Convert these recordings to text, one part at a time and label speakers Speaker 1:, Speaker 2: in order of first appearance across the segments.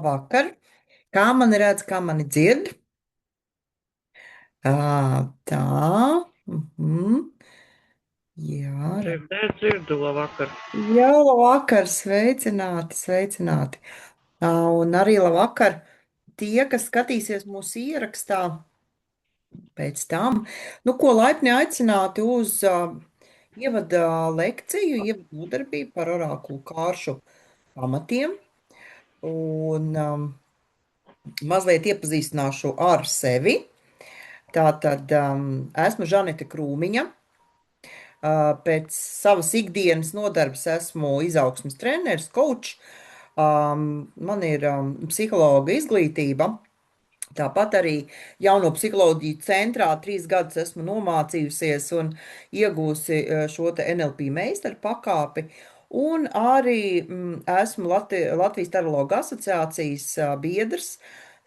Speaker 1: Vakar, kā mani redz, kā mani dzird? Tā. Mhm. Jā,
Speaker 2: Dzirdu, labvakar.
Speaker 1: jā, labvakar, sveicināti, sveicināti. Un arī labvakar tie, kas skatīsies mūsu ierakstā pēc tam, nu, ko laipni aicināti uz ievada lekciju, ievada nodarbību par orakulu kāršu pamatiem. Un mazliet iepazīstināšu ar sevi. Tātad esmu Žanete Krūmiņa. Pēc savas ikdienas nodarbes esmu izaugsmes treneris, coach. Man ir psihologa izglītība. Tāpat arī jauno psiholoģiju centrā 3 gadus esmu nomācījusies un iegūsi šo te NLP meistaru pakāpi. Un arī esmu Latvijas Tarologa asociācijas biedrs,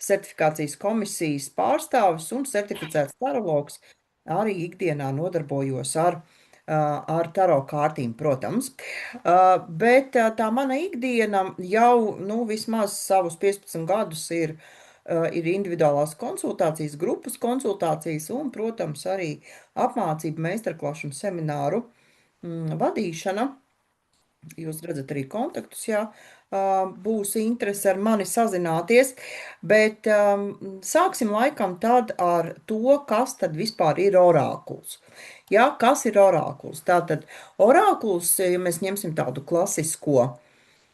Speaker 1: certifikācijas komisijas pārstāvis un certificēts tarologs. Arī ikdienā nodarbojos ar taro kārtīm, protams. Bet tā mana ikdiena jau, nu, vismaz savus 15 gadus ir individuālās konsultācijas, grupas konsultācijas un, protams, arī apmācība, meistarklašu un semināru vadīšana. Jūs redzat arī kontaktus, ja būs interese ar mani sazināties, bet sāksim laikam tad ar to, kas tad vispār ir orākuls. Ja, kas ir orākuls? Tātad orākuls, ja mēs ņemsim tādu klasisko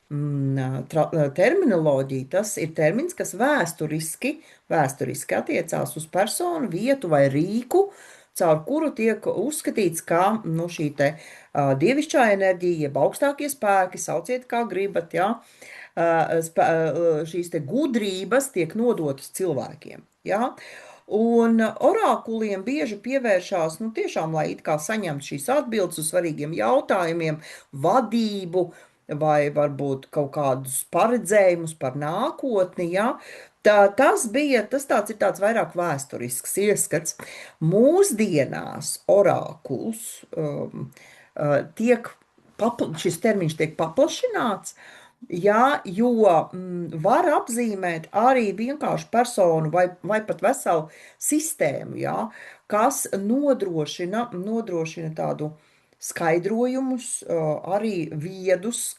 Speaker 1: terminoloģiju, tas ir termins, kas vēsturiski attiecās uz personu, vietu vai rīku, caur kuru tiek uzskatīts, ka nu, šī te dievišķā enerģija, jeb augstākie spēki, sauciet kā gribat, ja, šīs te gudrības tiek nodotas cilvēkiem. Ja. Un orākuliem bieži pievēršās, nu tiešām, lai it kā saņemtu šīs atbildes uz svarīgiem jautājumiem, vadību, vai varbūt kaut kādus paredzējumus par nākotni, ja. Tas tāds ir tāds vairāk vēsturisks ieskats. Mūsdienās orākuls šis termiņš tiek paplašināts, jā, jo var apzīmēt arī vienkārši personu vai pat veselu sistēmu, jā, kas nodrošina tādu skaidrojumus, arī viedas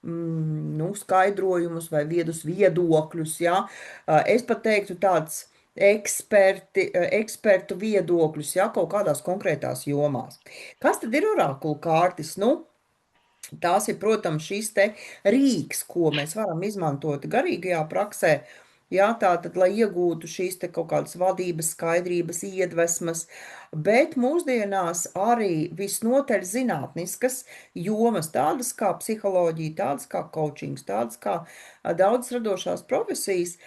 Speaker 1: nu, skaidrojumus vai viedus viedokļus. Ja? Es pat teiktu tāds ekspertu viedokļus, ja, kaut kādās konkrētās jomās. Kas tad ir orakulu kārtas? Nu, tās ir, protams, šis te rīks, ko mēs varam izmantot garīgajā praksē. Jā, tātad, lai iegūtu šīs te kaut kādas vadības, skaidrības, iedvesmas, bet mūsdienās arī visnotaļ zinātniskas jomas, tādas kā psiholoģija, tādas kā coachings, tādas kā daudz radošās profesijas,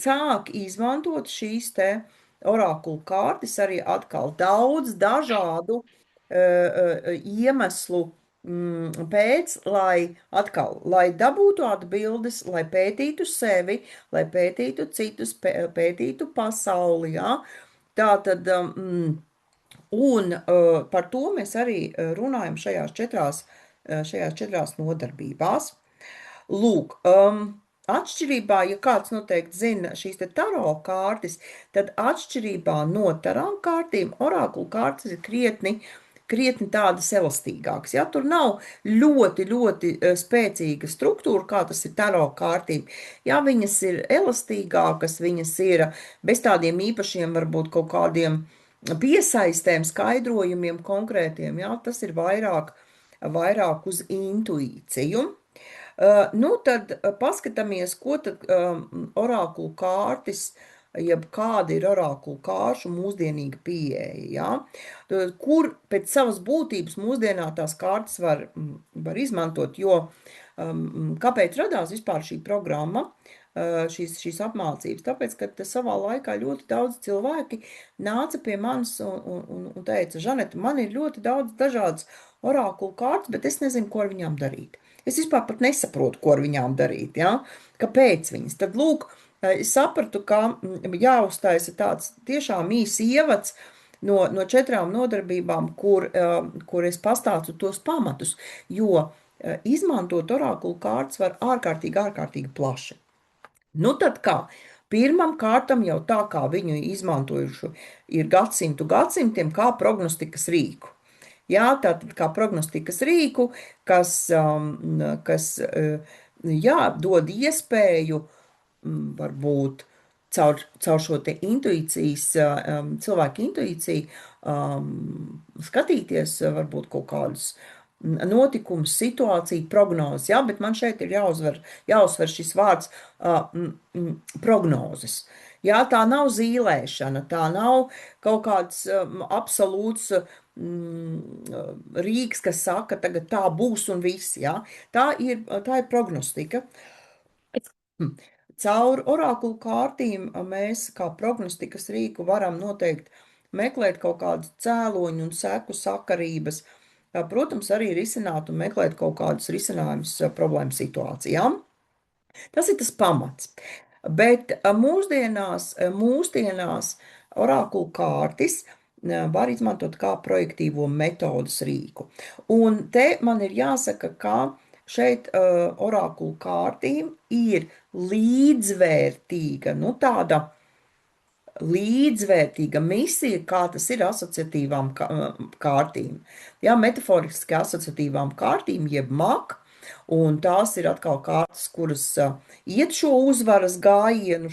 Speaker 1: sāk izmantot šīs te orakulu kārtas arī atkal daudz dažādu iemeslu pēc, lai dabūtu atbildes, lai pētītu sevi, lai pētītu citus, pētītu pasauli, jā. Tātad, un par to mēs arī runājam šajās četrās nodarbībās. Lūk, atšķirībā, ja kāds noteikti zina šīs te taro kārtas, tad atšķirībā no tarām kārtīm, orakulu kārtas ir krietni tādas elastīgākas. Ja? Tur nav ļoti, ļoti spēcīga struktūra, kā tas ir taro kārtīm. Ja viņas ir elastīgākas, viņas ir bez tādiem īpašiem, varbūt kaut kādiem piesaistēm, skaidrojumiem konkrētiem. Ja? Tas ir vairāk uz intuīciju. Nu, tad paskatāmies, ko tad orakulu kārtas, jeb kāda ir orakulu kāršu mūsdienīga pieeja, ja? Kur pēc savas būtības mūsdienā tās kārtas var izmantot, jo kāpēc radās vispār šī programma, šīs apmācības? Tāpēc, ka savā laikā ļoti daudz cilvēki nāca pie manis un teica, Žaneta, man ir ļoti daudz dažādas orakulu kārtas, bet es nezinu, ko ar viņām darīt. Es vispār pat nesaprotu, ko ar viņām darīt, ja? Kāpēc viņas? Tad, lūk, es sapratu, ka jāuztaisa tāds tiešām īsts ievads no 4 nodarbībām, kur es pastāstu tos pamatus, jo izmantot orakulu kārtas var ārkārtīgi plaši. Nu tad kā? Pirmam kārtam jau tā kā viņu izmantojuši ir gadsimtiem kā prognostikas rīku. Jā, tātad kā prognostikas rīku, kas jā, dod iespēju varbūt caur šo te intuīcijas, cilvēku intuīciju, skatīties varbūt kaut kādus notikums, situācija, prognozes, jā, bet man šeit ir jāuzsver šis vārds prognozes. Jā, tā nav zīlēšana, tā nav kaut kāds absolūts rīks, kas saka, tagad tā būs un viss, jā. Tā ir prognostika. Caur orakulu kārtīm mēs kā prognostikas rīku varam noteikti meklēt kaut kādas cēloņu un seku sakarības, protams, arī risināt un meklēt kaut kādus risinājumus problēmu situācijām. Tas ir tas pamats. Bet mūsdienās orakulu kārtis var izmantot kā projektīvo metodas rīku. Un te man ir jāsaka, ka šeit orakulu kārtīm ir līdzvērtīga, nu tāda līdzvērtīga misija, kā tas ir asociatīvām kārtīm. Jā, metaforiski asociatīvām kārtīm, jeb MAK, un tās ir atkal kārtas, kuras iet šo uzvaras gājienu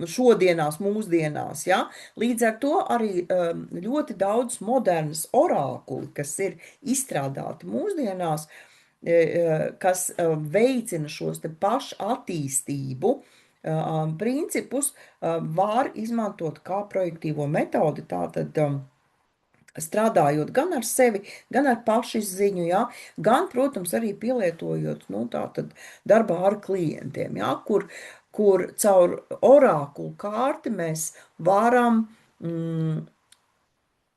Speaker 1: šodienās, mūsdienās. Ja? Līdz ar to arī ļoti daudz modernas orakuli, kas ir izstrādāti mūsdienās, kas veicina šos te pašattīstību, principus var izmantot kā projektīvo metodi, tātad strādājot gan ar sevi, gan ar pašizziņu, ja? Gan, protams, arī pielietojot tātad darbā ar klientiem, ja? Kur caur orakulu kārti mēs varam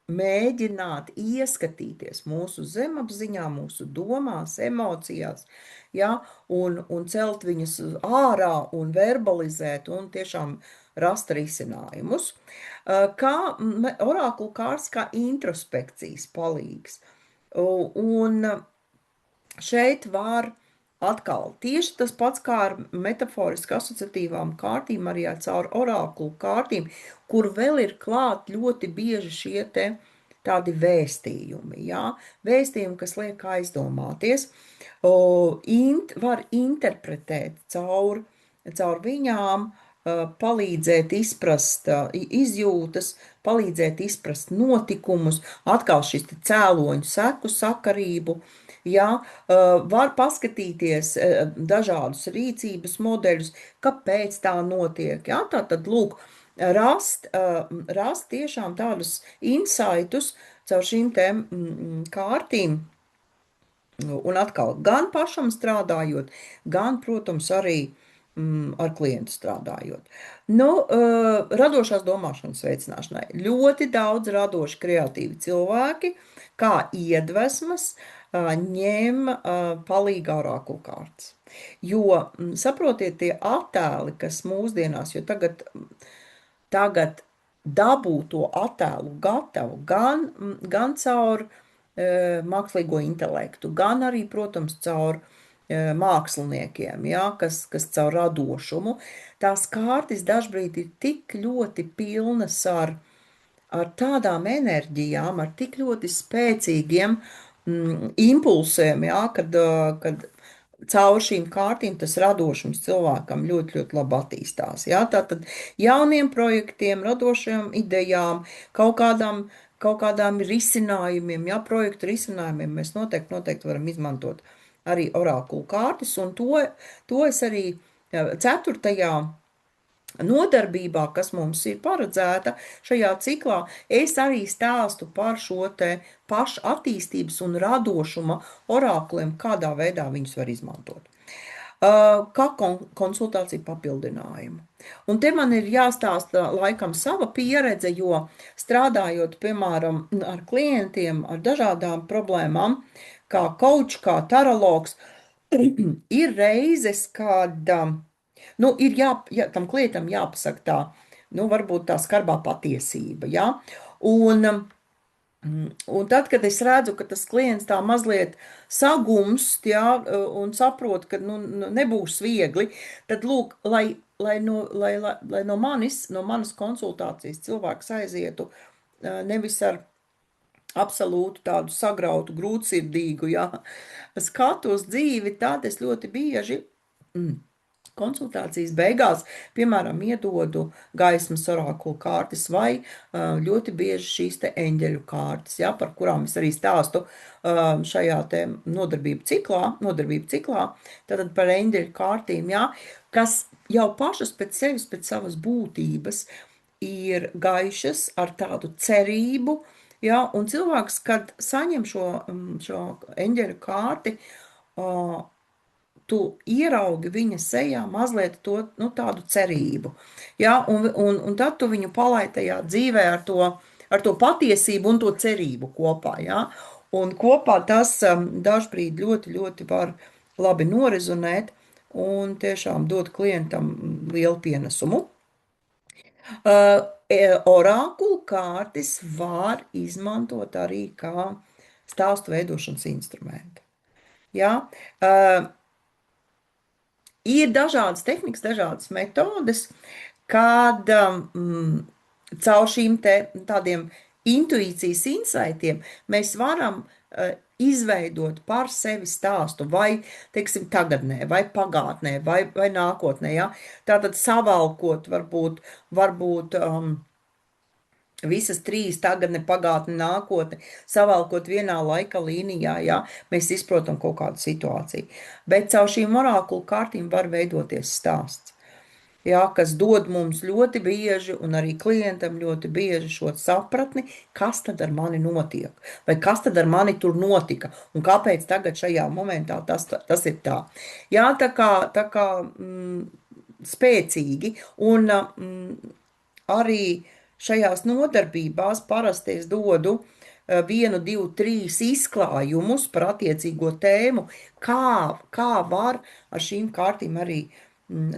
Speaker 1: mēģināt ieskatīties mūsu zemapziņā, mūsu domās, emocijās, ja, un celt viņus ārā un verbalizēt un tiešām rast risinājumus. Kā orakulu kārts kā introspekcijas palīgs. Un šeit var atkal tieši tas pats kā ar metaforiski asociatīvām kārtīm, arī caur orakulu kārtīm, kur vēl ir klāt ļoti bieži šie te tādi vēstījumi, jā? Vēstījumi, kas liek aizdomāties, var interpretēt caur viņām, palīdzēt izprast izjūtas, palīdzēt izprast notikumus, atkal šis cēloņu seku sakarību, jā, var paskatīties dažādus rīcības modeļus, kāpēc tā notiek, jā, tātad, lūk, rast tiešām tādus insightus caur šīm te kārtīm, un atkal gan pašam strādājot, gan, protams, arī ar klientu strādājot. Radošās domāšanas veicināšanai. Ļoti daudz radoši kreatīvi cilvēki, kā iedvesmas, ņem palīgā orakulu kārtas. Jo, saprotiet, tie attēli, kas mūsdienās, jo tagad dabūt to attēlu gatavu gan caur mākslīgo intelektu, gan arī, protams, caur māksliniekiem, ja, kas caur radošumu. Tās kārtas dažbrīd ir tik ļoti pilnas ar tādām enerģijām, ar tik ļoti spēcīgiem impulsiem, ja, kad caur šīm kārtīm tas radošums cilvēkam ļoti, ļoti labi attīstās. Ja? Tātad jauniem projektiem, radošajām idejām, kaut kādām risinājumiem, ja, projektu risinājumiem mēs noteikti varam izmantot arī orakulu kārtas, un to es arī 4. nodarbībā, kas mums ir paredzēta šajā ciklā, es arī stāstu par šo te pašattīstības un radošuma orakuliem, kādā veidā viņus var izmantot. Kā konsultāciju papildinājumu. Un te man ir jāstāsta laikam sava pieredze, jo strādājot, piemēram, ar klientiem, ar dažādām problēmām, kā coach, kā tarologs, ir reizes, kad ir tam klientam jāpasaka tā, varbūt tā skarbā patiesība, ja? Un Un tad, kad es redzu, ka tas klients tā mazliet sagumst, jā, un saprot, ka nebūs viegli, tad lūk, lai no manas konsultācijas cilvēks aizietu nevis ar absolūti tādu sagrautu, grūtsirdīgu, jā, skatu uz dzīvi, tad es ļoti bieži konsultācijas beigās, piemēram, iedodu gaismas orakulu kārtas vai ļoti bieži šīs te eņģeļu kārtas, ja, par kurām es arī stāstu šajā te nodarbību ciklā, tad par eņģeļu kārtīm, ja, kas jau pašas pēc sevis, pēc savas būtības ir gaišas ar tādu cerību, ja, un cilvēks, kad saņem šo eņģeļu kārti, tu ieraugi viņa sejā mazliet to, tādu cerību. Ja? Un tad tu viņu palaid tajā dzīvē ar to patiesību un to cerību kopā. Ja? Un kopā tas dažbrīd ļoti, ļoti var labi norezonēt un tiešām dot klientam lielu pienesumu. Orakulu kārtis var izmantot arī kā stāstu veidošanas instrumentu. Ja? Ir dažādas tehnikas, dažādas metodes, kad caur šīm tādiem intuīcijas insaitiem mēs varam izveidot par sevi stāstu vai, teiksim, tagadnē, vai pagātnē, vai nākotnē. Ja? Tātad savalkot varbūt visas trīs tagadne, pagātne, nākotne, savalkot vienā laika līnijā, ja mēs izprotam kaut kādu situāciju. Bet caur šīm orakulu kārtīm var veidoties stāsts, ja, kas dod mums ļoti bieži, un arī klientam ļoti bieži šo sapratni, kas tad ar mani notiek, vai kas tad ar mani tur notika, un kāpēc tagad šajā momentā tas ir tā. Jā, tā kā spēcīgi, un arī šajās nodarbībās parasti es dodu 1, 2, 3 izklājumus par attiecīgo tēmu, kā var ar šīm kārtīm arī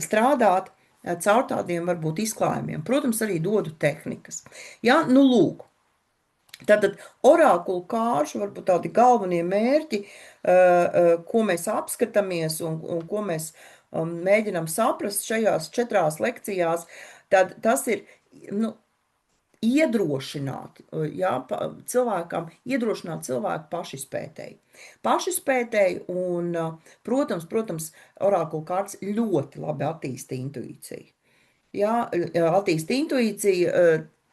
Speaker 1: strādāt caur tādiem varbūt izklājumiem. Protams, arī dodu tehnikas. Ja, lūk. Tātad orakulu kāršu varbūt tādi galvenie mērķi, ko mēs apskatāmies un ko mēs mēģinām saprast šajās 4 lekcijās, tad tas ir, iedrošināt cilvēku pašizpētēji un, protams, orakulu kārtas ļoti labi attīsta intuīciju. Ja, attīsta intuīciju,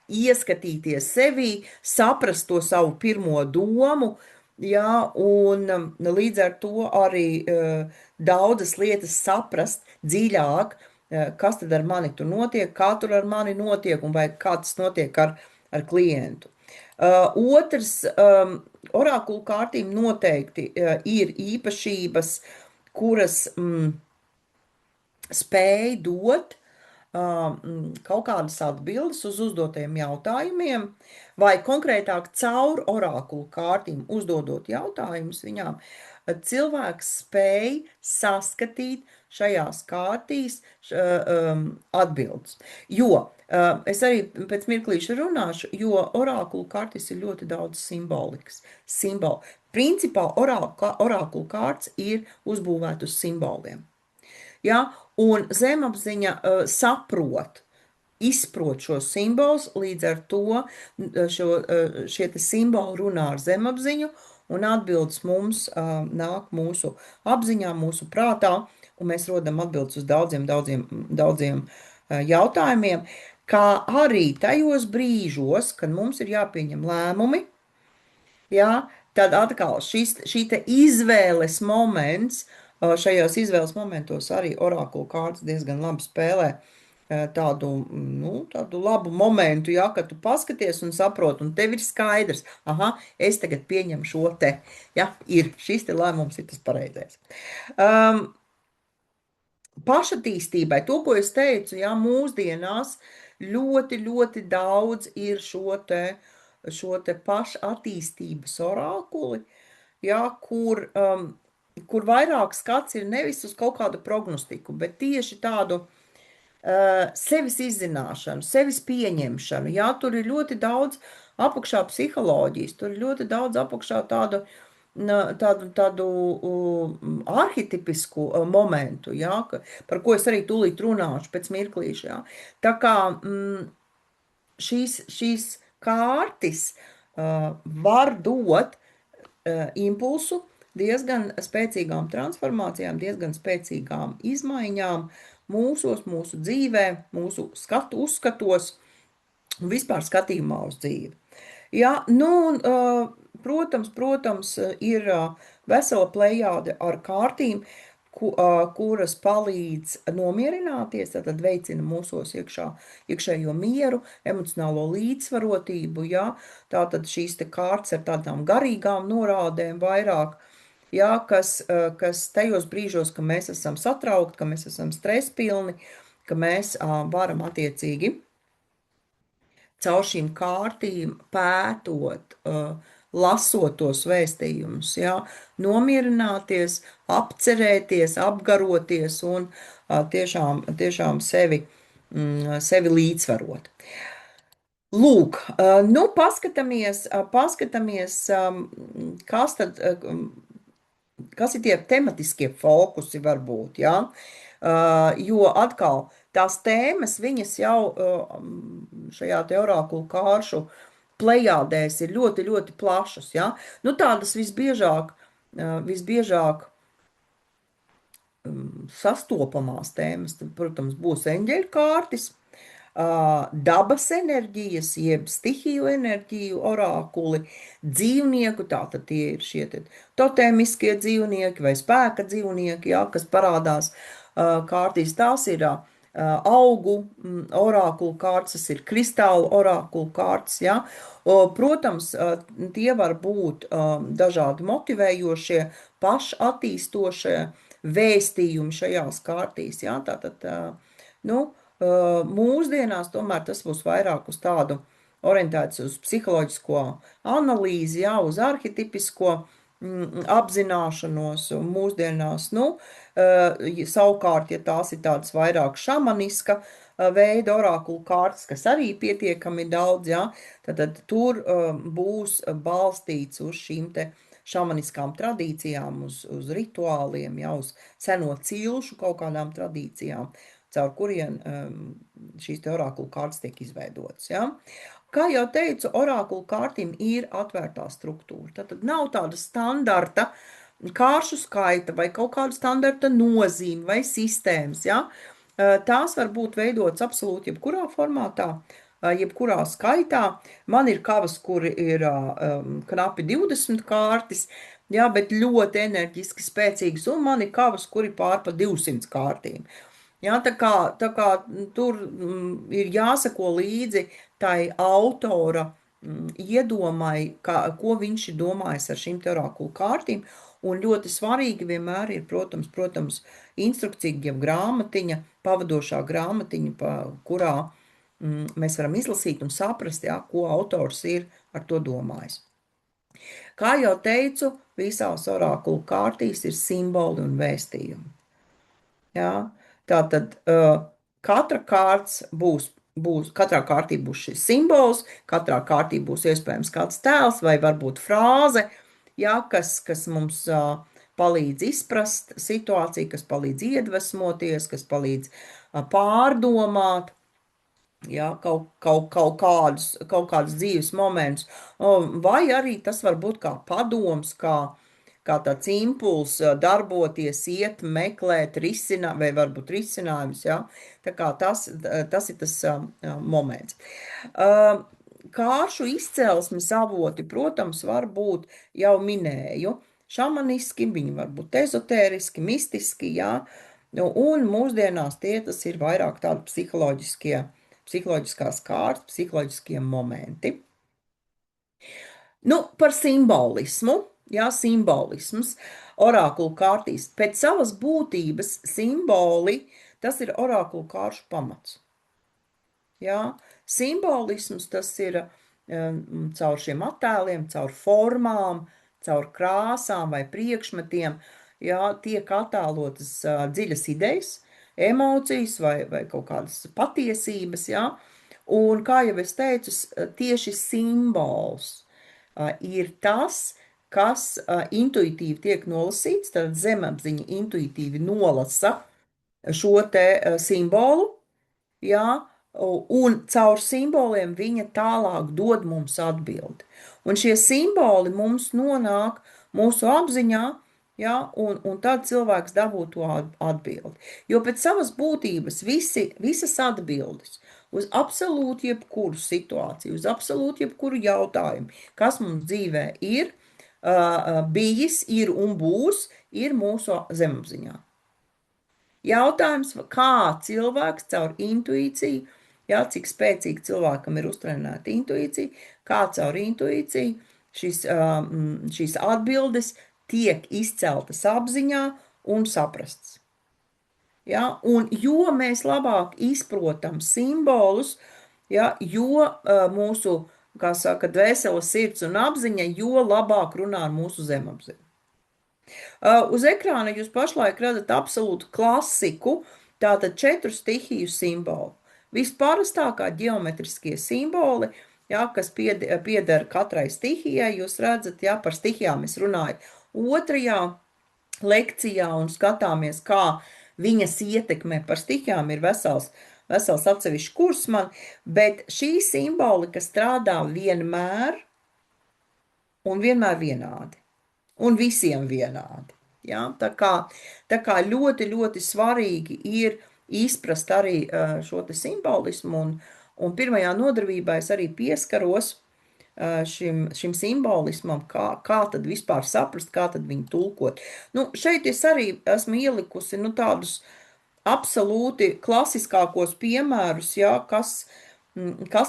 Speaker 1: ieskatīties sevī, saprast to savu pirmo domu, ja, un līdz ar to arī daudzas lietas saprast dziļāk, kas tad ar mani tur notiek, kā tur ar mani notiek un vai kā tas notiek ar klientu. Otrs, orakulu kārtīm noteikti ir īpašības, kuras spēj dot kaut kādas atbildes uz uzdotajiem jautājumiem, vai konkrētāk caur orakulu kārtīm uzdodot jautājumus viņām, cilvēks spēj saskatīt šajās kārtīs atbildes. Jo, es arī pēc mirklīša runāšu, jo orakulu kārtis ir ļoti daudz simbolikas. Principā orakulu kārts ir uzbūvēt uz simboliem. Ja? Un zemapziņa izprot šos simbolus, līdz ar to šie simboli runā ar zemapziņu, un atbildes mums nāk mūsu apziņā, mūsu prātā, un mēs rodam atbildes uz daudziem jautājumiem, kā arī tajos brīžos, kad mums ir jāpieņem lēmumi, ja, tad atkal šī te izvēles moments, šajos izvēles momentos arī orakulu kārtas diezgan labi spēlē tādu labu momentu, ja, kad tu paskaties un saproti, un tev ir skaidrs, es tagad pieņemu šo te, ja, šis te lēmums ir tas pareizais. Pašattīstībai, to, ko es teicu, ja, mūsdienās ļoti, ļoti daudz ir šo te pašattīstības orakuli, ja, kur vairāk skats ir nevis uz kaut kādu prognostiku, bet tieši tādu sevis izzināšanu, sevis pieņemšanu. Jā, tur ir ļoti daudz apakšā psiholoģijas, tur ir ļoti daudz apakšā tādu arhetipisku momentu, ja, par ko es arī tūlīt runāšu pēc mirklīša. Ja. Tā kā šīs kārtis var dot impulsu diezgan spēcīgām transformācijām, diezgan spēcīgām izmaiņām mūsu dzīvē, mūsu uzskatos un vispār skatījumā uz dzīvi. Ja, nu, protams, ir vesela plejāde ar kārtīm, kuras palīdz nomierināties, tad veicina mūsos iekšējo mieru, emocionālo līdzsvarotību, ja, tātad šīs te kārtas ar tādām garīgām norādēm vairāk, ja, kas tajos brīžos, ka mēs esam satraukti, ka mēs esam stresspilni, ka mēs varam attiecīgi caur šīm kārtīm pētot, lasot tos vēstījumus, ja, nomierināties, apcerēties, apgaroties un tiešām sevi līdzsvarot. Lūk, nu paskatāmies, kas ir tie tematiskie fokusi varbūt, ja? Jo atkal tās tēmas, viņas jau šajā te orākulu kāršu plejādēs ir ļoti, ļoti plašas, ja? Nu tādas visbiežāk sastopamās tēmas, tad, protams, būs eņģeļu kārtis, dabas enerģijas, jeb stihiju enerģiju orākuli, dzīvnieku, tātad tie ir šie totēmiskie dzīvnieki vai spēka dzīvnieki, jā, kas parādās kārtīs. Tās ir augu orākulu kārtas, tas ir kristālu orākulu kārtas, jā. Protams, tie var būt dažādi motivējošie, pašattīstošie vēstījumi šajās kārtīs, jā, tātad, nu, mūsdienās tomēr tas būs vairāk uz tādu orientēts uz psiholoģisko analīzi, jā, uz arhetipisko apzināšanos mūsdienās, nu, savukārt, ja tās ir tādas vairāk šamaniska veida orākulu kārtas, kas arī pietiekami daudz, jā, tad tur būs balstīts uz šīm te šamaniskām tradīcijām, uz rituāliem, jā, uz seno cilšu kaut kādām tradīcijām, caur kurien šīs te orākulu kārtas tiek izveidotas. Ja? Kā jau teicu, orākulu kārtīm ir atvērtā struktūra. Tad nav tāda standarta kāršu skaita vai kaut kāda standarta nozīme vai sistēmas. Ja? Tās var būt veidotas absolūti jebkurā formātā, jebkurā skaitā. Man ir kavas, kuri ir knapi 20 kārtis, ja, bet ļoti enerģiski spēcīgas, un man ir kavas, kuri pār pa 200 kārtīm. Ja, tā kā tur ir jāsako līdzi tai autora iedomai, ko viņš ir domājis ar šīm te orākulu kārtīm, un ļoti svarīgi vienmēr ir, protams, instrukcija, jeb grāmatiņa, pavadošā grāmatiņa, kurā mēs varam izlasīt un saprast, ja, ko autors ir ar to domājis. Kā jau teicu, visās orākulu kārtīs ir simboli un vēstījumi. Ja? Tātad katrā kārtī būs šis simbols, katrā kārtī būs iespējams kāds tēls vai varbūt frāze, ja, kas mums palīdz izprast situāciju, kas palīdz iedvesmoties, kas palīdz pārdomāt, ja, kaut kādus dzīves momentus, vai arī tas var būt kā padoms, kā tāds impuls darboties, iet, meklēt, risināt, vai varbūt risinājums, ja? Tā kā tas ir tas moments. Kāršu izcelsmes avoti, protams, var būt, jau minēju, šamaniski, viņi var būt ezotēriski, mistiski, ja? Un mūsdienās tas ir vairāk tādi psiholoģiskās kārtas, psiholoģiskie momenti. Nu, par simbolismu. Jā, simbolisms, orākulu kārtīs. Pēc savas būtības simboli, tas ir orākulu kāršu pamats. Jā, simbolisms tas ir caur šiem attēliem, caur formām, caur krāsām vai priekšmetiem, jā, tiek attēlotas dziļas idejas, emocijas vai kaut kādas patiesības, jā, Un, kā jau es teicu, tieši simbols ir tas, kas intuitīvi tiek nolasīts, tad zemapziņa intuitīvi nolasa šo te simbolu, jā, un caur simboliem viņa tālāk dod mums atbildi. Un šie simboli mums nonāk mūsu apziņā, jā, un tad cilvēks dabū to atbildi. Jo pēc savas būtības visas atbildes uz absolūti jebkuru situāciju, uz absolūti jebkuru jautājumu, kas mums dzīvē ir bijis, ir un būs, ir mūsu zemapziņā. Jautājums, kā cilvēks caur intuīciju, jā, cik spēcīgi cilvēkam ir uztrenēta intuīcija, kā caur intuīciju šīs atbildes tiek izceltas apziņā un saprastas. Ja? Un jo mēs labāk izprotam simbolus, ja, jo mūsu, kā saka, dvēseles, sirds un apziņa, jo labāk runā ar mūsu zemapziņu. Uz ekrāna jūs pašlaik redzat absolūtu klasiku, tātad 4 stihiju simbolu. Visparastākā ģeometriskie simboli, ja, kas pieder katrai stihijai, jūs redzat, ja, par stihijām es runāju otrajā lekcijā un skatāmies, kā viņas ietekmē par stihijām ir vesels atsevišķs kurs man, bet šī simbolika strādā vienmēr un vienmēr vienādi. Un visiem vienādi. Ja? Tā kā ļoti, ļoti svarīgi ir izprast arī šo te simbolismu, un pirmajā nodarbībā es arī pieskaros šim simbolismam, kā tad vispār saprast, kā tad viņu tulkot. Nu, šeit es arī esmu ielikusi tādus absolūti klasiskākos piemērus, ja, kas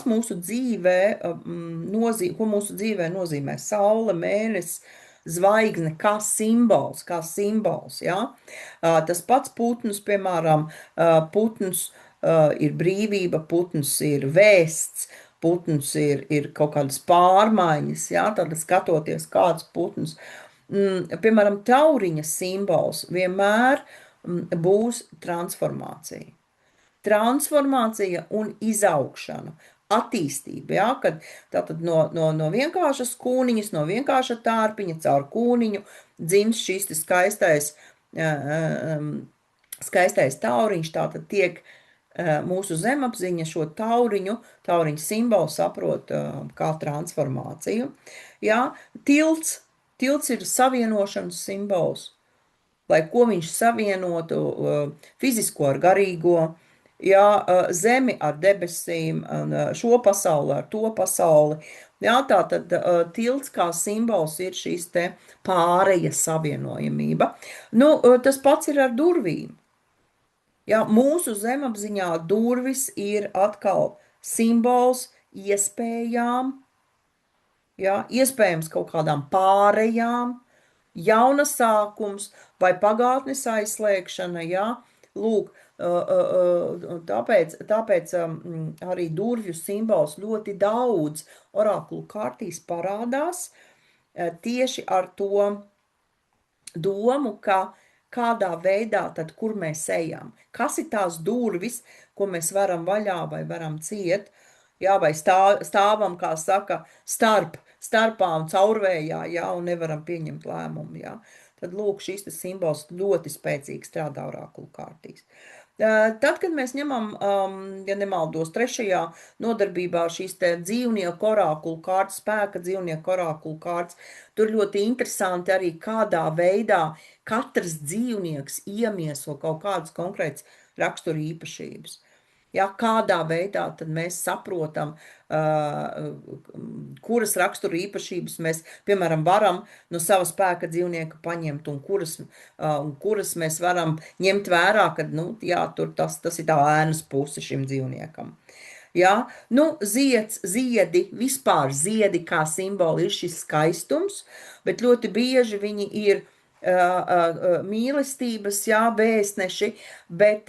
Speaker 1: mūsu dzīvē ko mūsu dzīvē nozīmē saule, mēnesis, zvaigzne kā simbols, ja? Tas pats putns, piemēram, putns ir brīvība, putns ir vēsts, putns ir kaut kādas pārmaiņas, ja? Tad skatoties kāds putns. Piemēram, tauriņa simbols vienmēr būs transformācija. Transformācija un izaugšana. Attīstība, ja, kad tātad no vienkāršas kūniņas, no vienkārša tārpiņa caur kūniņu dzimst šis skaistais tauriņš, tātad tiek mūsu zemapziņa šo tauriņu simbolu saprot kā transformāciju. Ja, tilts ir savienošanas simbols, lai ko viņš savienotu fizisko ar garīgo, ja, zemi ar debesīm, šo pasauli ar to pasauli. Ja, tātad tilts kā simbols ir šīs te pārejas savienojamība. Nu, tas pats ir ar durvīm. Ja, mūsu zemapziņā durvis ir atkal simbols iespējām, ja, iespējams kaut kādām pārējām, jauna sākums vai pagātnes aizslēgšana, ja, lūk, tāpēc arī durvju simbols ļoti daudz orakulu kārtīs parādās tieši ar to domu, ka kādā veidā tad, kur mēs ejam, kas ir tās durvis, ko mēs varam vaļā vai varam ciet, jā, vai stāvam, kā saka, starpā un caurvējā, jā, un nevaram pieņemt lēmumu, jā. Tad, lūk, šis simbols ļoti spēcīgi strādā orakulu kārtīs. Tad, kad mēs ņemam, ja nemaldos, 3. nodarbībā šīs te dzīvnieku orakulu kārtas, spēka dzīvnieku orakulu kārtas, tur ļoti interesanti arī kādā veidā katrs dzīvnieks iemieso kaut kādas konkrētas rakstura īpašības. Ja, kādā veidā tad mēs saprotam, kuras rakstura īpašības mēs, piemēram, varam no sava spēka dzīvnieka paņemt, un kuras mēs varam ņemt vērā, kad, jā, tur tas ir tā ēnas puse šim dzīvniekam. Ja, ziedi, vispār ziedi kā simboli ir šis skaistums, bet ļoti bieži viņi ir mīlestības, jā, vēstneši, bet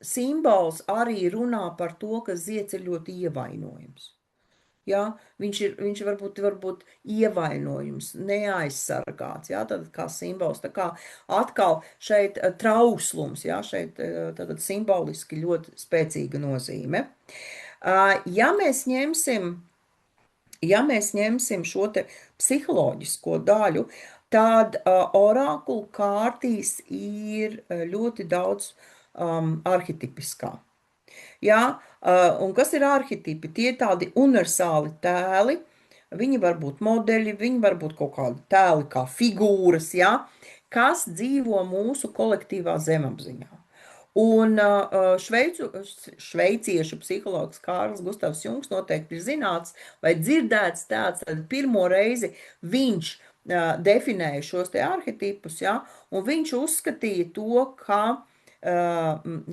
Speaker 1: simbols arī runā par to, ka zieds ir ļoti ievainojams. Ja? Viņš ir varbūt ievainojums, neaizsargāts, ja? Tad kā simbols, tā kā atkal šeit trauslums, ja? Šeit tad simboliski ļoti spēcīga nozīme. Ja mēs ņemsim šo te psiholoģisko daļu, tad orakulu kārtīs ir ļoti daudz arhetipiskā. Jā, un kas ir arhetipi? Tie ir tādi universāli tēli. Viņi var būt modeļi, viņi var būt kaut kādi tēli kā figūras, jā, kas dzīvo mūsu kolektīvā zemapziņā. Un šveiciešu psihologs Kārls Gustavs Jungs noteikti ir zināts vai dzirdēts tāds, tad pirmo reizi viņš definēja šos te arhetipus, ja, un viņš uzskatīja to, ka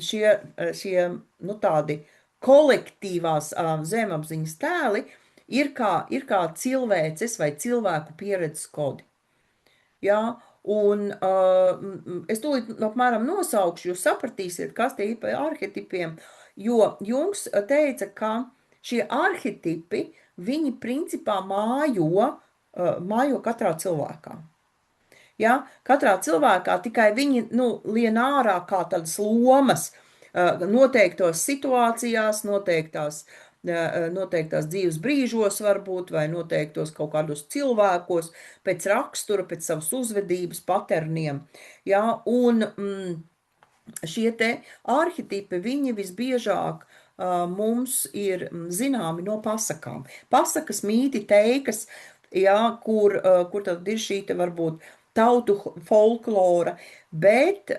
Speaker 1: šie nu, tādi kolektīvās zemapziņas tēli ir kā cilvēces vai cilvēku pieredzes kodi. Jā, un es tūlīt apmēram nosaukšu, jūs sapratīsiet, kas tie ir par arhetipiem, jo Jungs teica, ka šie arhetipi, viņi principā mājo katrā cilvēkā. Ja? Katrā cilvēkā tikai viņi lien ārā kā tādas lomas noteiktos situācijās, noteiktās dzīves brīžos varbūt, vai noteiktos kaut kādos cilvēkos, pēc rakstura, pēc savas uzvedības paterniem. Ja? Un šie te arhetipi, viņi visbiežāk mums ir zināmi no pasakām. Pasakas, mīti, teikas, ja, kur tad ir šī te varbūt tautu folklora, bet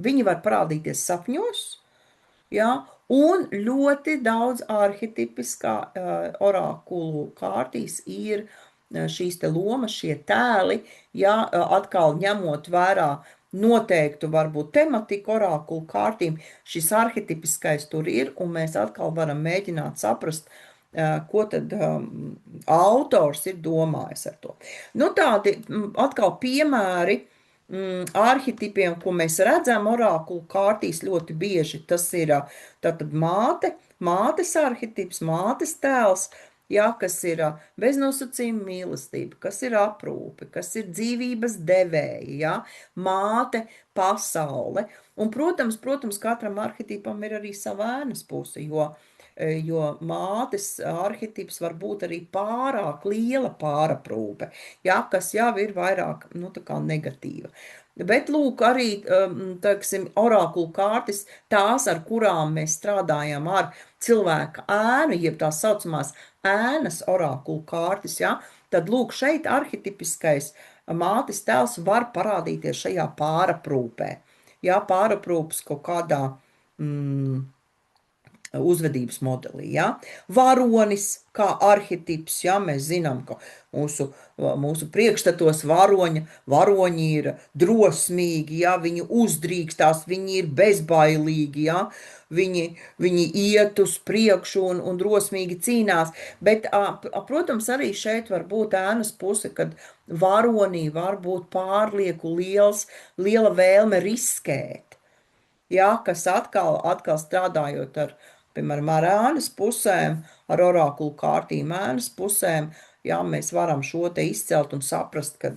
Speaker 1: viņi var parādīties sapņos, ja, un ļoti daudz arhetipiskā orakulu kārtīs ir šīs te lomas, šie tēli, ja, atkal ņemot vērā noteiktu varbūt tematiku orakulu kārtīm, šis arhetipiskais tur ir, un mēs atkal varam mēģināt saprast, ko tad autors ir domājis ar to. Nu, tādi atkal piemēri arhetipiem, ko mēs redzam orakulu kārtīs ļoti bieži, tas ir tātad mātes arhetips, mātes tēls, ja, kas ir beznosacījuma mīlestība, kas ir aprūpe, kas ir dzīvības devēja, ja, māte, pasaule. Un, protams, katram arhetipam ir arī sava ēnas puse, jo mātes arhetips var būt arī pārāk liela pāraprūpe, ja, kas jau ir vairāk, tā kā negatīva. Bet, lūk, arī, teiksim, orakulu kārtis, tās, ar kurām mēs strādājam ar cilvēka ēnu, jeb tās saucamās ēnas orakulu kārtis, ja, tad, lūk, šeit arhetipiskais mātes tēls var parādīties šajā pāraprūpē. Ja, pāraprūpas kaut kādā uzvedības modelī. Ja? Varonis kā arhetips, ja? Mēs zinām, ka mūsu priekšstatos varoņi ir drosmīgi, ja? Viņi uzdrīkstās, viņi ir bezbailīgi, ja? Viņi iet uz priekšu un drosmīgi cīnās, bet, protams, arī šeit var būt ēnas puse, kad varonī var būt pārlieku liela vēlme riskēt, ja? Kas atkal strādājot ar, piemēram, ar ēnas pusēm, ar orakulu kārtīm ēnas pusēm, jā, mēs varam šo te izcelt un saprast, ka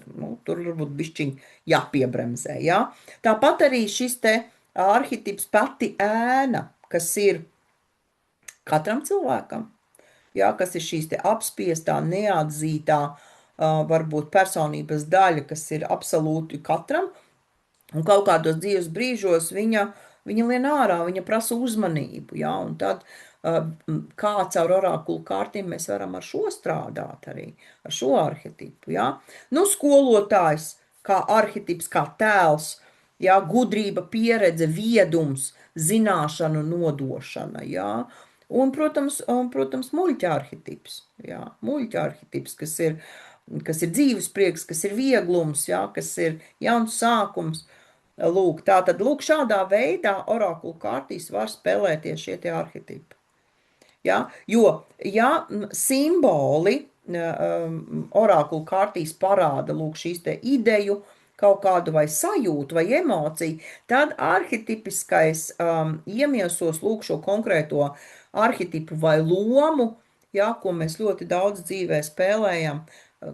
Speaker 1: tur varbūt bišķiņ jāpiebremzē. Jā. Tāpat arī šis te arhetips pati ēna, kas ir katram cilvēkam, jā, kas ir šīs te apspiestā, neatzītā, varbūt personības daļa, kas ir absolūti katram, un kaut kādos dzīves brīžos viņa lien ārā, viņa prasa uzmanību, ja, un tad kā caur orakulu kārtīm mēs varam ar šo strādāt arī, ar šo arhetipu, ja. Nu, skolotājs kā arhetips, kā tēls, ja, gudrība, pieredze, viedums, zināšanu nodošana, ja, un, protams, muļķa arhetips, ja, muļķa arhetips, kas ir dzīves prieks, kas ir vieglums, ja, kas ir jauns sākums. Lūk, tātad, šādā veidā orakulu kārtīs var spēlēties šie tie arhetipi. Ja? Jo, ja simboli orakulu kārtīs parāda, šīs te ideju, kaut kādu vai sajūtu vai emociju, tad arhetipiskais iemiesos, šo konkrēto arhetipu vai lomu, ja, ko mēs ļoti daudz dzīvē spēlējam,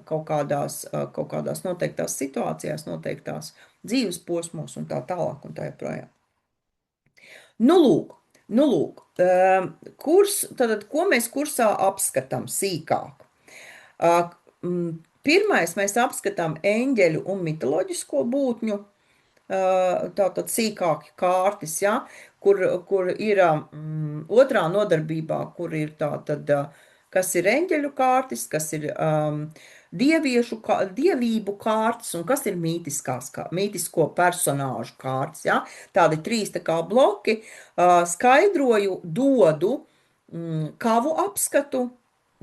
Speaker 1: kaut kādās noteiktās situācijās, noteiktās dzīves posmos un tā tālāk un tā joprojām. Nu, lūk, Nu, lūk, ko mēs kursā apskatām sīkāk? Uh, Pirmais mēs apskatām eņģeļu un mitoloģisko būtņu tātad sīkāki kārtis, ja, kur ir otrā nodarbībā, kur ir tātad, kas ir eņģeļu kārtis, kas ir dievību kārtis un kas ir mītisko personāžu kārtis, ja. Tādi trīs tā kā bloki, skaidroju, dodu kavu apskatu,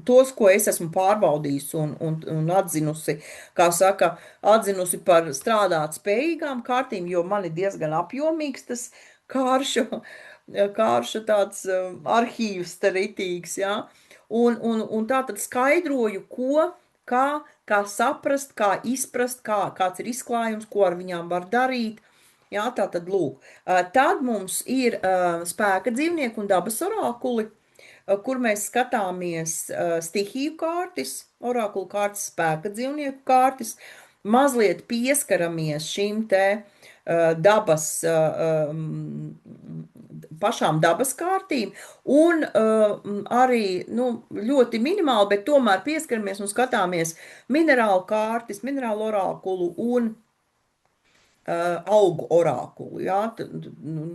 Speaker 1: tos, ko es esmu pārbaudījusi un atzinusi, kā saka, atzinusi par strādāt spējīgām kārtīm, jo man ir diezgan apjomīgs tas kāršu tāds arhīvs ritīgs, jā. Un tā tad skaidroju, kā saprast, kā izprast, kāds ir izklājums, ko ar viņām var darīt. Jā, tā tad lūk. Tad mums ir spēka dzīvnieki un dabas orākuli, kur mēs skatāmies stihiju kārtis, orakulu kārtis, spēka dzīvnieku kārtis, mazliet pieskaramies šīm te dabas, pašām dabas kārtīm, un arī, nu, ļoti minimāli, bet tomēr pieskaramies un skatāmies minerālu kārtis, minerālu orākulu un augu orākulu, jā,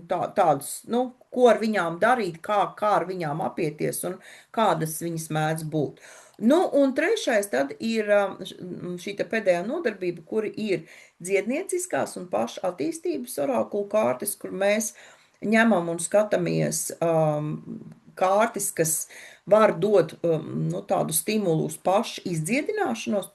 Speaker 1: tādus, nu, ko ar viņām darīt, kā ar viņām apieties un kādas viņas mēdz būt. Nu, un trešais tad ir šī te pēdējā nodarbība, kuri ir dziednieciskās un paša attīstības orākulu kārtis, kur mēs ņemam un skatāmies kārtis, kas var dot nu, tādu stimulu uz pašu izdziedināšanos,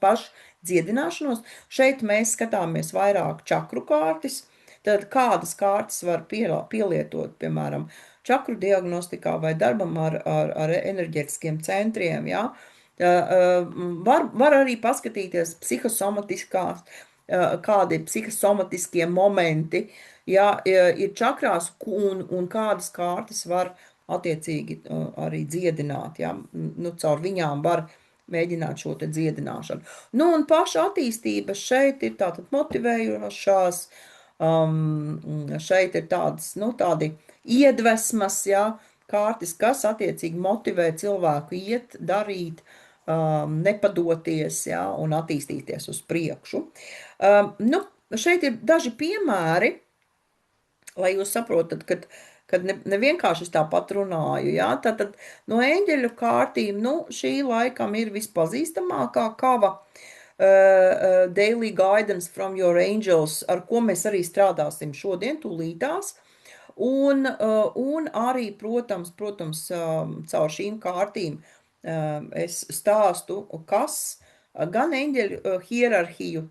Speaker 1: dziedināšanos. Šeit mēs skatāmies vairāk čakru kārtis, tad kādas kārtas var pielietot, piemēram, čakru diagnostikā vai darbam ar enerģetiskiem centriem, jā. Var arī paskatīties psihosomatiskās, kādi psihosomatiskie momenti, jā, ir čakrās un kādas kārtas var attiecīgi arī dziedināt, jā, nu, caur viņām var mēģināt šo te dziedināšanu. Nu, un paša attīstība šeit ir tātad motivējošās, šeit ir tādas, nu, tādi iedvesmas, jā, kārtis, kas attiecīgi motivē cilvēku iet, darīt, nepadoties, jā, un attīstīties uz priekšu. Nu, šeit ir daži piemēri, lai jūs saprotat, kad ne vienkārši es tāpat runāju, jā, tātad no eņģeļu kārtīm, nu, šī laikam ir vispazīstamākā kava, Daily Guidance from Your Angels, ar ko mēs arī strādāsim šodien tūlītās, un arī, protams, caur šīm kārtīm es stāstu, kas gan eņģeļu hierarhiju,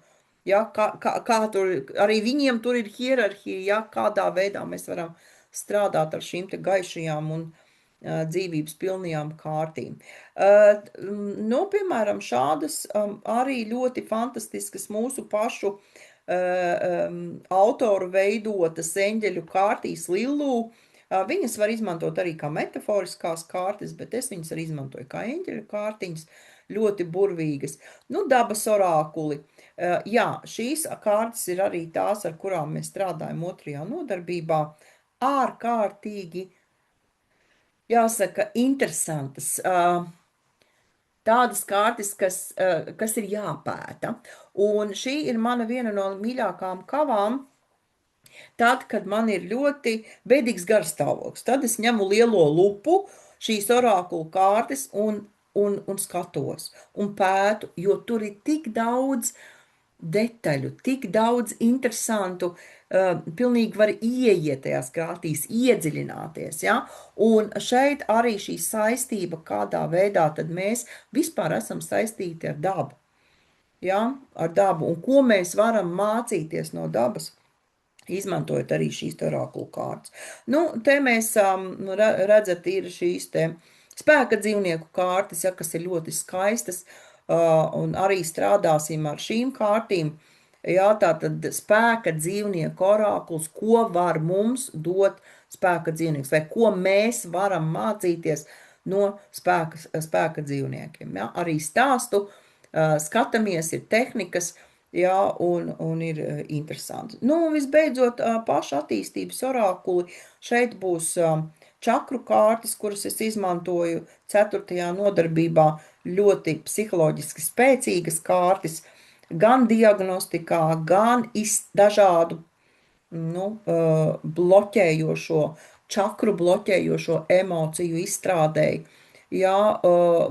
Speaker 1: ja, kā tur, arī viņiem tur ir hierarhija, ja, kādā veidā mēs varam strādāt ar šīm te gaišajām un dzīvības pilnajām kārtīm. Nu, piemēram, šādas arī ļoti fantastiskas mūsu pašu autoru veidotas eņģeļu kārtīs Lillū. Viņas var izmantot arī kā metaforiskās kārtas, bet es viņas arī izmantoju kā eņģeļu kārtiņas, ļoti burvīgas. Nu, dabas orākuli. Jā, šīs kārtas ir arī tās, ar kurām mēs strādājam otrajā nodarbībā. Ārkārtīgi, jāsaka, interesantas, tādas kārtas, kas ir jāpēta. Un šī ir mana viena no mīļākām kavām, tad, kad man ir ļoti bēdīgs garstāvoklis. Tad es ņemu lielo lupu, šīs orākulu kārtas un skatos un pētu, jo tur ir tik daudz detaļu, tik daudz interesantu, pilnīgi var ieiet tajās kārtīs, iedziļināties, ja? Un šeit arī šī saistība, kādā veidā tad mēs vispār esam saistīti ar dabu, ja? Ar dabu, un ko mēs varam mācīties no dabas, izmantojot arī šīs orākulu kārtas. Nu, te mēs redzat, ir šīs te spēka dzīvnieku kārtas, ja, kas ir ļoti skaistas, un arī strādāsim ar šīm kārtīm. Jā, tātad spēka dzīvnieku orākuls, ko var mums dot spēka dzīvnieks, vai ko mēs varam mācīties no spēka dzīvniekiem. Jā, arī stāstu, skatāmies, ir tehnikas, jā, un ir interesanti. Nu, un visbeidzot, paša attīstības orākuli, šeit būs čakru kārtas, kuras es izmantoju 4. nodarbībā, ļoti psiholoģiski spēcīgas kārtas, gan diagnostikā, gan dažādu bloķējošo, čakru bloķējošo emociju izstrādēji. Jā,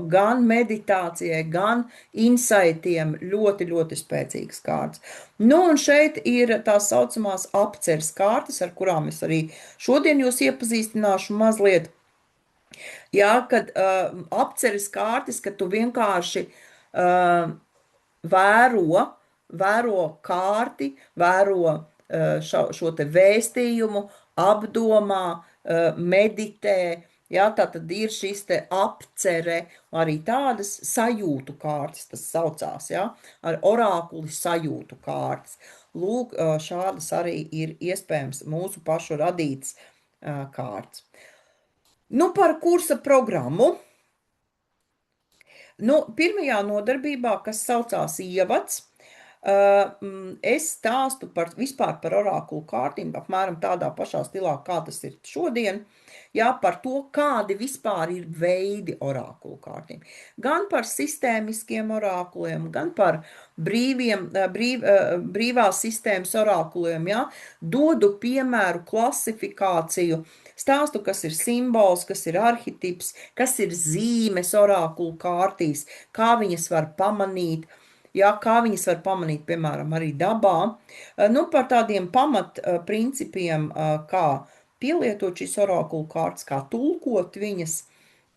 Speaker 1: gan meditācijai, gan insaitiem ļoti, ļoti spēcīgas kārtas. Nu, un šeit ir tās saucamās apceres kārtas, ar kurām es arī šodien jūs iepazīstināšu mazliet. Jā, kad apceres kārtas, ka tu vienkārši vēro kārti, vēro šo te vēstījumu, apdomā, meditē. Jā, tā tad ir šis te apcere, arī tādas sajūtu kārtas, tas saucās, jā, ar orākuli sajūtu kārtas. Lūk, šādas arī ir iespējams mūsu pašu radītas kārtas. Nu, par kursa programmu. Nu, pirmajā nodarbībā, kas saucās ievads, es stāstu vispār par orākulu kārtīm, apmēram tādā pašā stilā, kā tas ir šodien, jā, par to, kādi vispār ir veidi orākulu kārtīm. Gan par sistēmiskiem orākuliem, gan par brīvās sistēmas orākuliem, jā, dodu piemēru klasifikāciju, stāstu, kas ir simbols, kas ir arhitips, kas ir zīmes orākulu kārtīs, kā viņas var pamanīt, jā, kā viņas var pamanīt, piemēram, arī dabā. Nu, par tādiem pamatprincipiem, kā pielietot šīs orākulu kārtas, kā tulkot viņas.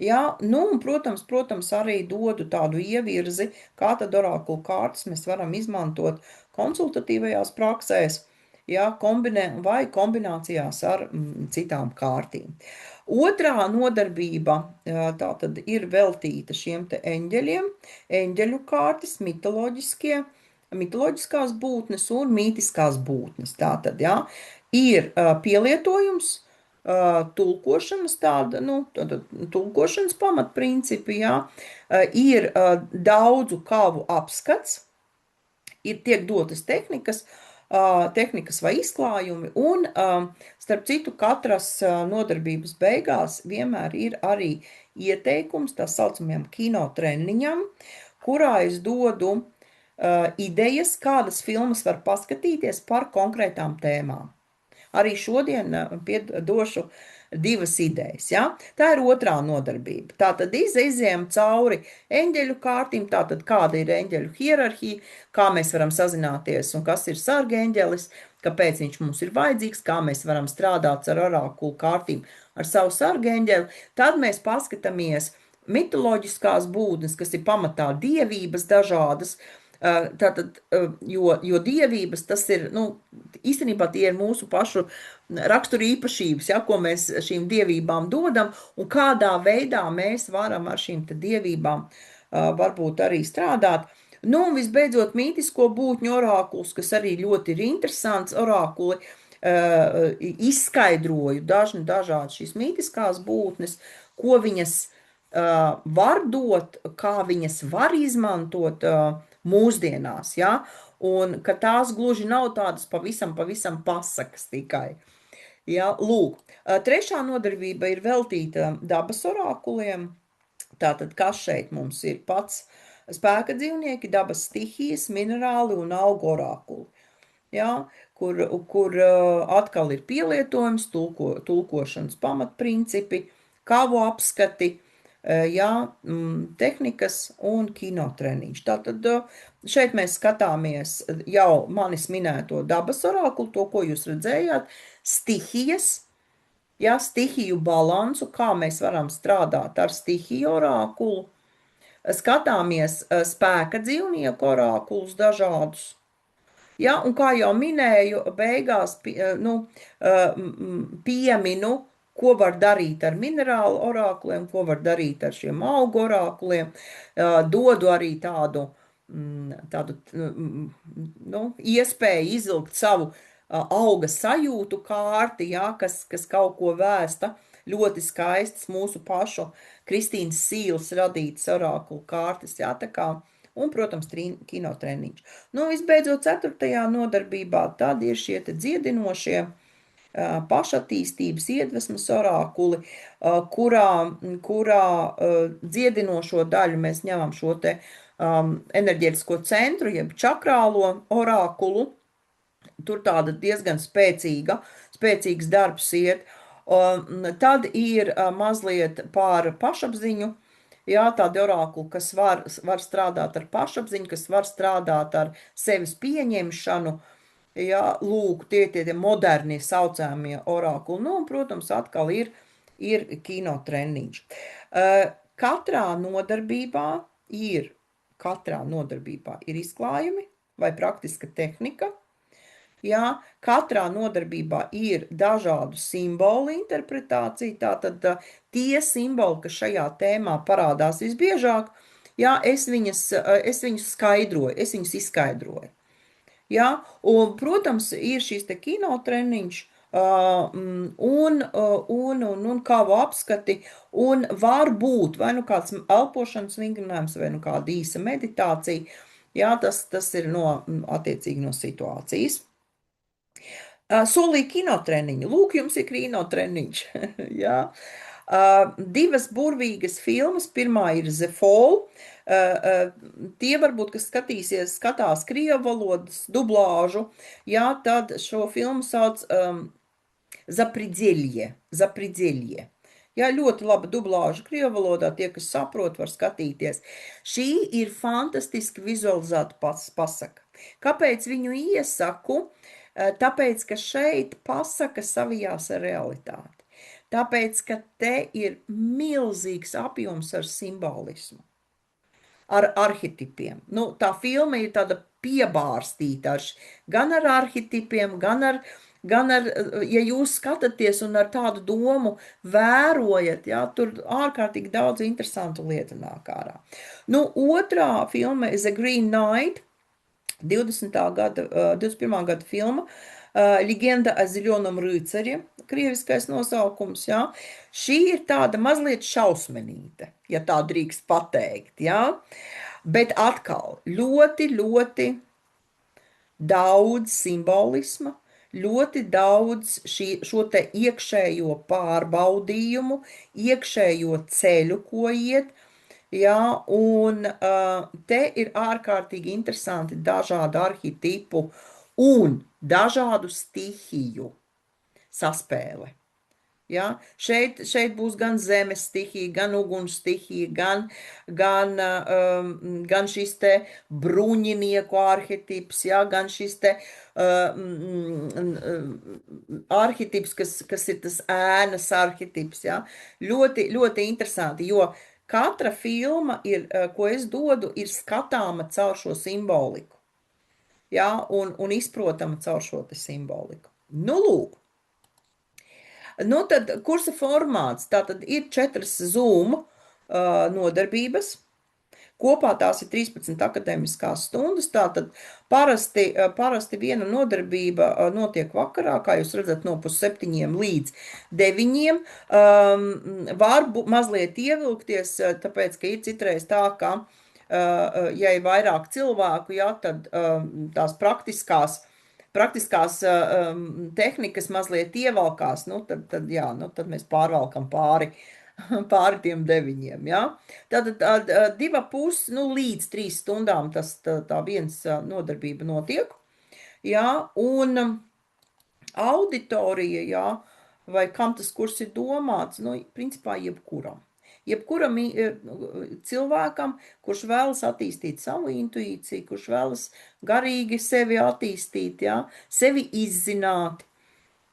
Speaker 1: Jā, nu, un, protams, arī dodu tādu ievirzi, kā tad orākulu kārtas mēs varam izmantot konsultatīvajās praksēs, jā, vai kombinācijās ar citām kārtīm. Otrā nodarbība tā tad ir veltīta šiem te eņģeļiem, eņģeļu kārtas, mitoloģiskās būtnes un mītiskās būtnes. Tātad, jā, ir pielietojums, tulkošanas tulkošanas pamatprincipi, jā, ir daudzu kavu apskats, tiek dotas tehnikas vai izklājumi, un, starp citu, katras nodarbības beigās vienmēr ir arī ieteikums tā saucamajam kinotreniņam, kurā es dodu idejas, kādas filmas var paskatīties par konkrētām tēmām. Arī šodien došu 2 idejas, ja? Tā ir otrā nodarbība. Tātad izejam cauri eņģeļu kārtīm, tātad kāda ir eņģeļu hierarhija, kā mēs varam sazināties un kas ir sarga eņģelis, kāpēc viņš mums ir vajadzīgs, kā mēs varam strādāt ar orākulu kārtīm ar savu sarga eņģeli. Tad mēs paskatāmies mitoloģiskās būtnes, kas ir pamatā dievības dažādas, tātad, jo dievības tas ir, īstenībā tie ir mūsu pašu raksturu īpašības, ja, ko mēs šīm dievībām dodam, un kādā veidā mēs varam ar šīm te dievībām varbūt arī strādāt. Nu, un visbeidzot, mītisko būtņu orākuls, kas arī ļoti ir interesants orākuli, izskaidroju dažādi šīs mītiskās būtnes, ko viņas var dot, kā viņas var izmantot mūsdienās, ja? Un ka tās gluži nav tādas pavisam pasakas tikai. Ja? Lūk, trešā nodarbība ir veltīta dabas orākuliem. Tātad, kas šeit mums ir pats spēka dzīvnieki, dabas stihijas, minerāli un augu orākuli. Ja? Kur atkal ir pielietojums, tulkošanas pamatprincipi, kavu apskati, jā, tehnikas un kinotreniņš. Tātad šeit mēs skatāmies jau manis minēto dabas orākulu, to, ko jūs redzējāt, stihijas, jā, stihiju balansu, kā mēs varam strādāt ar stihiju orākulu. Skatāmies spēka dzīvnieku orākulus dažādus. Jā, un kā jau minēju, beigās pieminu, ko var darīt ar minerālu orākuliem, ko var darīt ar šiem augu orākuliem, dodu arī tādu iespēju izvilkt savu auga sajūtu kārti, jā, kas kaut ko vēsta, ļoti skaistas mūsu pašu Kristīnas Sīles radītas orākulu kārtas, jā, tā kā, un, protams, kinotreniņš. Nu, visbeidzot, 4. nodarbībā tad ir šie te dziedinošie pašattīstības iedvesmas orākuli, kurā dziedinošo daļu mēs ņemam šo te enerģētisko centru, jeb čakrālo orākulu. Tur tāda diezgan spēcīgs darbs iet. Tad ir mazliet par pašapziņu. Jā, tādi orākuli, kas var strādāt ar pašapziņu, kas var strādāt ar sevis pieņemšanu. Jā, lūk, tie modernie saucāmie orākuli. Nu, un, protams, atkal ir kinotreniņš. Katrā nodarbībā ir izklājumi vai praktiska tehnika. Jā, katrā nodarbībā ir dažādu simbolu interpretācija, tātad tie simboli, kas šajā tēmā parādās visbiežāk, jā, es viņus skaidroju, es viņus izskaidroju. Jā, un, protams, ir šīs te kinotreniņš, un kāvu apskati, un var būt vai nu kāds elpošanas vingrinājums, vai nu kāda īsa meditācija, jā, tas ir attiecīgi no situācijas. Solīja kinotreniņu. Lūk, jums ir kinotreniņš. Jā. Divas burvīgas filmas. Pirmā ir The Fall. Tie varbūt, kas skatās krievu valodas dublāžu, jā, tad šo filmu sauc Zapridziļie. Jā, ļoti laba dublāža krievu valodā. Tie, kas saprot, var skatīties. Šī ir fantastiski vizualizēta pasaka. Kāpēc viņu iesaku? Tāpēc, ka šeit pasaka savijās ar realitāti. Tāpēc, ka te ir milzīgs apjoms ar simbolismu, ar arhetipiem. Nu, tā filma ir tāda piebārstīta gan ar arhetipiem, gan ar, ja jūs skatāties un ar tādu domu vērojat, jā, tur ārkārtīgi daudz interesantu lietu nāk ārā. Nu, otrā filma ir The Green Knight, 21. gada filma, Legenda o Ziļonom rīcari, krieviskais nosaukums, jā. Šī ir tāda mazliet šausmenīta, ja tā drīkst pateikt, jā. Bet atkal ļoti, ļoti daudz simbolisma, ļoti daudz šo te iekšējo pārbaudījumu, iekšējo ceļu, ko iet. Jā, un te ir ārkārtīgi interesanti dažādu arhetipu un dažādu stihiju saspēle. Jā, šeit būs gan zemes stihija, gan uguns stihija, gan šis te bruņinieku arhetips, jā, gan šis te arhetips, kas ir tas ēnas arhetips, jā. Ļoti, ļoti interesanti, jo katra filma, ko es dodu, ir skatāma caur šo simboliku. Jā, un izprotama caur šo te simboliku. Nu, lūk. Nu, tad kursa formāts. Tātad ir 4 Zoom nodarbības. Kopā tās ir 13 akadēmiskās stundas, tātad parasti viena nodarbība notiek vakarā, kā jūs redzat, no 7:30 līdz 9:00. Var mazliet ievilkties, tāpēc, ka ir citreiz tā, ka, ja ir vairāk cilvēku, jā, tad tās praktiskās tehnikas mazliet ievalkās, nu, tad mēs pārvalkam pāri tiem 9, jā. Tātad 2,5, nu, līdz 3 stundām tā viens nodarbība notiek, jā, un auditorija, jā, vai kam tas kurs ir domāts, nu, principā jebkuram cilvēkam, kurš vēlas attīstīt savu intuīciju, kurš vēlas garīgi sevi attīstīt, jā, sevi izzināt,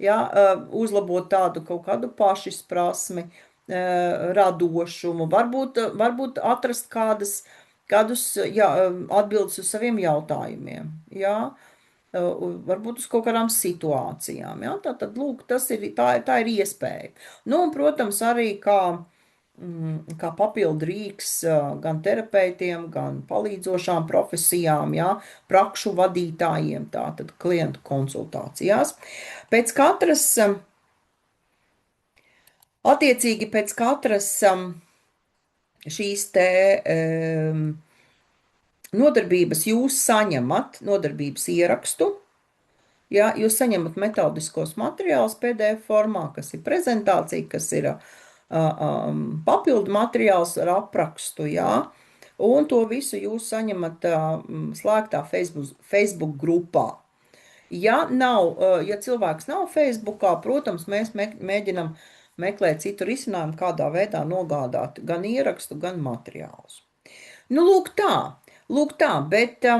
Speaker 1: jā, uzlabot tādu kaut kādu pašizprasmi, radošumu, varbūt atrast kādus jā, atbildes uz saviem jautājumiem, jā, varbūt uz kaut kādām situācijām, jā, tātad, lūk, tā ir iespēja. Nu, un, protams, arī kā papildu rīks gan terapeitiem, gan palīdzošām profesijām, jā, prakšu vadītājiem, tātad klientu konsultācijās. Attiecīgi pēc katras šīs te nodarbības jūs saņemat nodarbības ierakstu, Ja, jūs saņemat metodiskos materiālus PDF formā, kas ir prezentācija, kas ir papildu materiāls ar aprakstu, jā, un to visu jūs saņemat slēgtā Facebook grupā. Ja nav, ja cilvēks nav Facebookā, protams, mēs mēģinam meklēt citu risinājumu, kādā veidā nogādāt gan ierakstu, gan materiālus. Nu, lūk tā, bet es